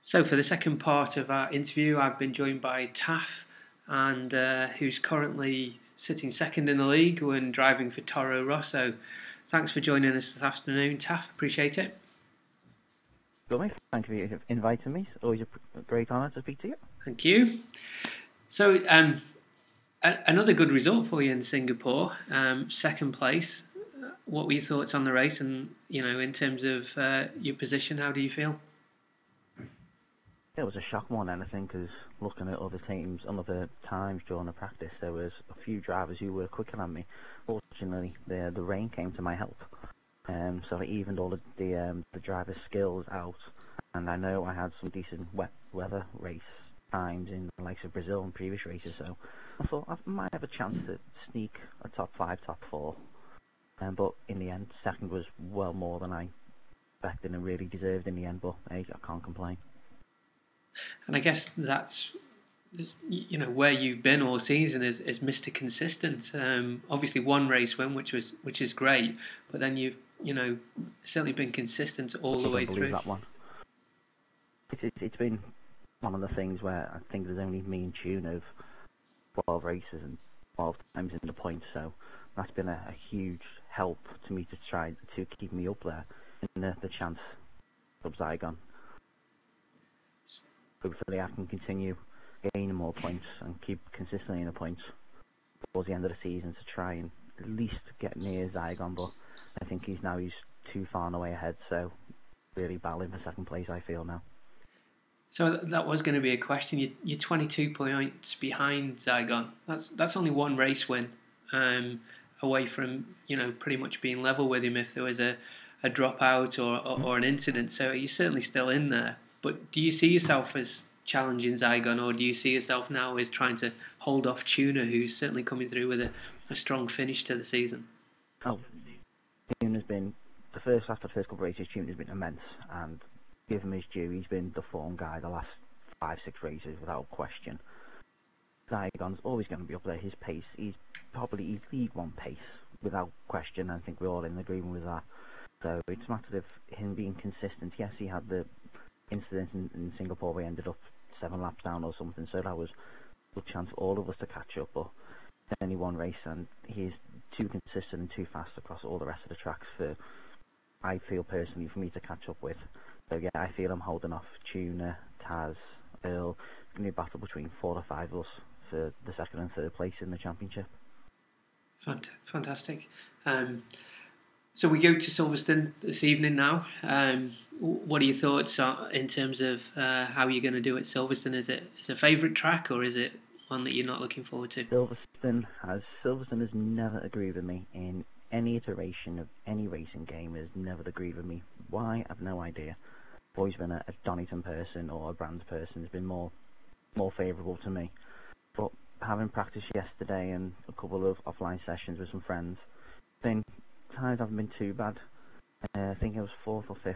So for the second part of our interview, I've been joined by Taff, and who's currently sitting second in the league when driving for Toro Rosso. Thanks for joining us this afternoon, Taff. Appreciate it. Good, thank you for inviting me. It's always a great honour to speak to you. Thank you. So another good result for you in Singapore, second place. What were your thoughts on the race, and in terms of your position, how do you feel? It was a shock more than anything, because looking at other teams and other times during the practice, there was a few drivers who were quicker than me. Fortunately, the rain came to my help, so I evened all the drivers' skills out, and I know I had some decent wet weather race times in the likes of Brazil and previous races, so I thought I might have a chance to sneak a top 5, top 4. But in the end, second was well more than I expected and really deserved in the end, but hey, I can't complain. And I guess that's where you've been all season is Mr. Consistent. Obviously, one race win, which is great, but then you've certainly been consistent all the way through. That one. It's been one of the things where I think there's only me and Tune of 12 races and 12 times in the points, so that's been a huge help to me to try to keep me up there in the chance of Zygon. Hopefully I can continue gaining more points and keep consistently in the points towards the end of the season to try and at least get near Zygon, but I think he's too far and away ahead, so really battling for second place, I feel now. So that was going to be a question. You're 22 points behind Zygon. That's only one race win away from pretty much being level with him if there was a dropout or an incident. So you're certainly still in there. But do you see yourself as challenging Zygon, or do you see yourself now as trying to hold off Tuna, who's certainly coming through with a strong finish to the season? Oh, Tuna's been after the first couple of races. Tuna's been immense, and give him his due. He's been the form guy the last 5-6 races without question. Zygon's always going to be up there. His pace, he's League One pace without question. I think we're all in agreement with that. So it's a matter of him being consistent. Yes, he had the incident in Singapore where he ended up 7 laps down or something, so that was a good chance for all of us to catch up, but only one race, and he's too consistent and too fast across all the rest of the tracks I feel personally, for me to catch up with. So yeah, I feel I'm holding off Tuna, Taz, Earl. It's going to be a battle between 4 or 5 of us for the second and third place in the championship. Fantastic. So we go to Silverstone this evening now. What are your thoughts in terms of how you're going to do at Silverstone? Is it a favourite track, or is it one that you're not looking forward to? Silverstone has never agreed with me in any iteration of any racing game. Has never agreed with me. Why? I've no idea. I've always been a Donington person or a Brands person. Has been more favourable to me. But having practice yesterday and a couple of offline sessions with some friends, times haven't been too bad. I think it was 4th or 5th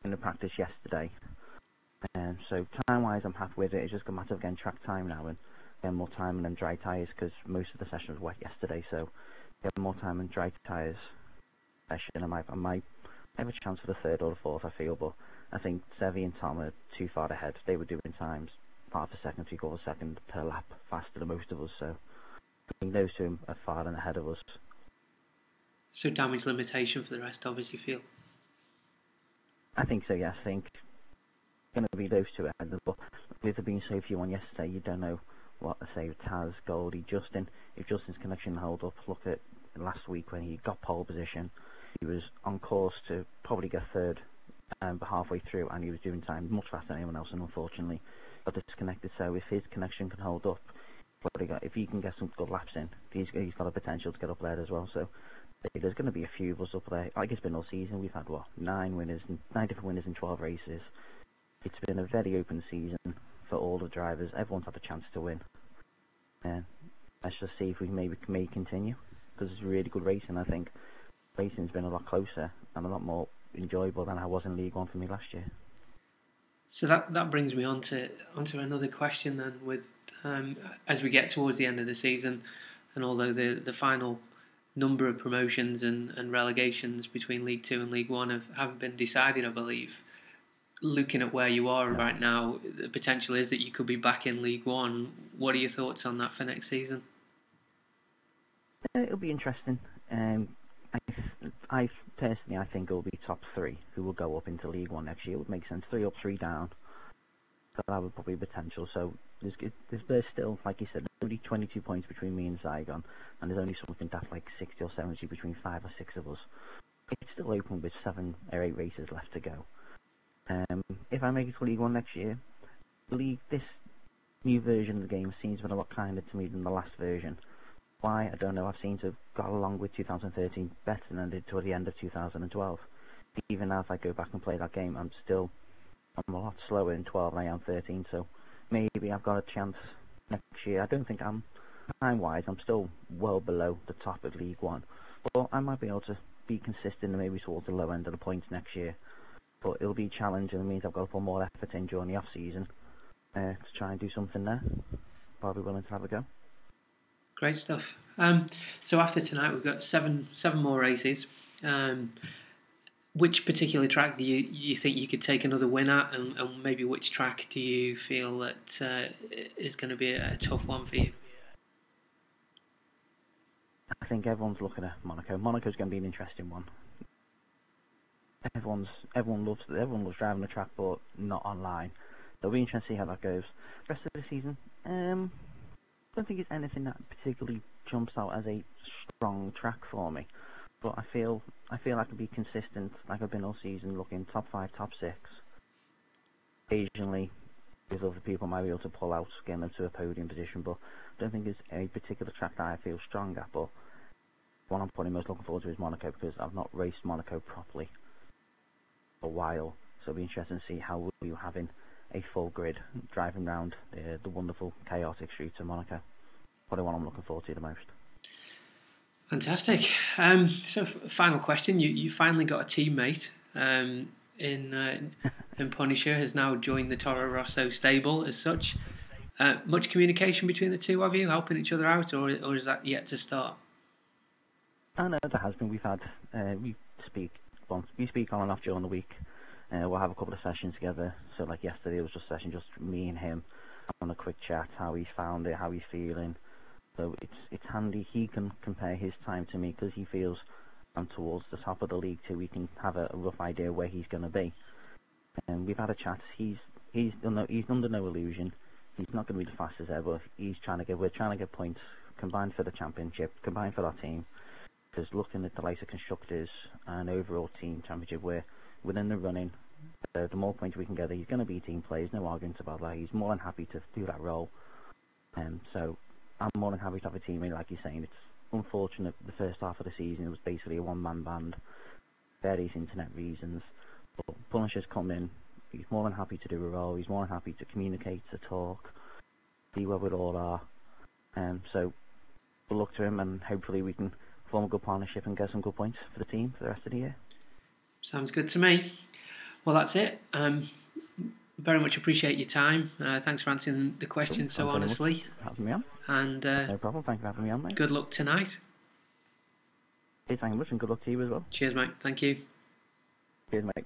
in the practice yesterday. So time-wise, I'm happy with it. It's just a matter of getting track time now and getting more time and then dry tyres, because most of the session was wet yesterday. So getting more time and dry tyres session, I might have a chance for the 3rd or the 4th, I feel. But I think Sevi and Tom are too far ahead. They were doing times part of a second, 3/4 of a second per lap faster than most of us. So I think those two are far and ahead of us. So damage limitation for the rest, obviously, feel? I think so, yes. I think it's going to be those two ahead. But with there being so few on yesterday, you don't know what to say with Taz, Goldie, Justin. If Justin's connection held up, look at last week when he got pole position. He was on course to probably get 3rd, but halfway through, and he was doing time much faster than anyone else, and unfortunately got disconnected. So if his connection can hold up, if he can get some good laps in, he's got the potential to get up there as well. So there's going to be a few of us up there. Like it's been all season. We've had 9 different winners in 12 races. It's been a very open season for all the drivers. Everyone's had a chance to win. Let's just see if we may continue, because it's really good racing. I think racing's been a lot closer and a lot more enjoyable than I was in League One for me last year. So that brings me onto another question then. With as we get towards the end of the season, and although the final number of promotions and relegations between League 2 and League 1 haven't been decided, I believe, looking at where you are right now, the potential is that you could be back in League One. What are your thoughts on that for next season? It'll be interesting. I personally, I think it'll be top three who will go up into League One next year. It would make sense. 3 up, 3 down. So that would probably be potential. So there's still, like you said, only 22 points between me and Zygon, and there's only something that's like 60 or 70 between 5 or 6 of us. It's still open with 7 or 8 races left to go. If I make it to League One next year, this new version of the game seems to be a lot kinder to me than the last version. Why? I don't know. I've seemed to have got along with 2013 better than I did toward the end of 2012. Even now, if I go back and play that game, I'm a lot slower in 12 than I am 13. So maybe I've got a chance next year. I don't think time-wise, I'm still well below the top of League One, but I might be able to be consistent and maybe towards the low end of the points next year. But it'll be a challenge, and it means I've got to put more effort in during the off-season to try and do something there. But I'll be willing to have a go. Great stuff. So after tonight, we've got seven more races. Which particular track do you think you could take another win at, and maybe which track do you feel that is going to be a tough one for you? I think everyone's looking at Monaco. Monaco's going to be an interesting one. Everyone loves driving the track, but not online. So it'll be interesting to see how that goes. Rest of the season, I don't think it's anything that particularly jumps out as a strong track for me. But I feel I can be consistent, like I've been all season, looking top 5, top 6. Occasionally, with other people might be able to pull out, getting them to a podium position. But I don't think there's a particular track that I feel strong at. But one I'm probably most looking forward to is Monaco, because I've not raced Monaco properly for a while. So it'll be interesting to see how we'll be having a full grid driving around the wonderful chaotic streets of Monaco. Probably one I'm looking forward to the most. Fantastic. So final question: you finally got a teammate in Punisher, has now joined the Toro Rosso stable as such. Much communication between the two of you, helping each other out, or is that yet to start? I know there has been. We've had we speak on and off during the week. We'll have a couple of sessions together. So like yesterday, it was just a session, just me and him on a quick chat, how he's found it, how he's feeling. So it's handy. He can compare his time to me, because he feels I'm towards the top of the league too. We can have a rough idea where he's going to be. And we've had a chat. He's under no illusion. He's not going to be the fastest ever. We're trying to get points combined for the championship, combined for our team. Because looking at the likes of constructors and overall team championship, we're within the running. The more points we can get, he's going to be team players. No arguments about that. He's more than happy to do that role. So I'm more than happy to have a teammate, like you're saying. It's unfortunate the first half of the season it was basically a one-man band, various internet reasons. But Punisher's come in. He's more than happy to do a role. He's more than happy to communicate, to talk, see where we all are. So we'll look to him, and hopefully we can form a good partnership and get some good points for the team for the rest of the year. Sounds good to me. Well, that's it. Very much appreciate your time. Thanks for answering the questions so honestly. Having me on. And no problem. Thanks for having me on, mate. Good luck tonight. Thank you much, and good luck to you as well. Cheers, mate. Thank you. Cheers, mate.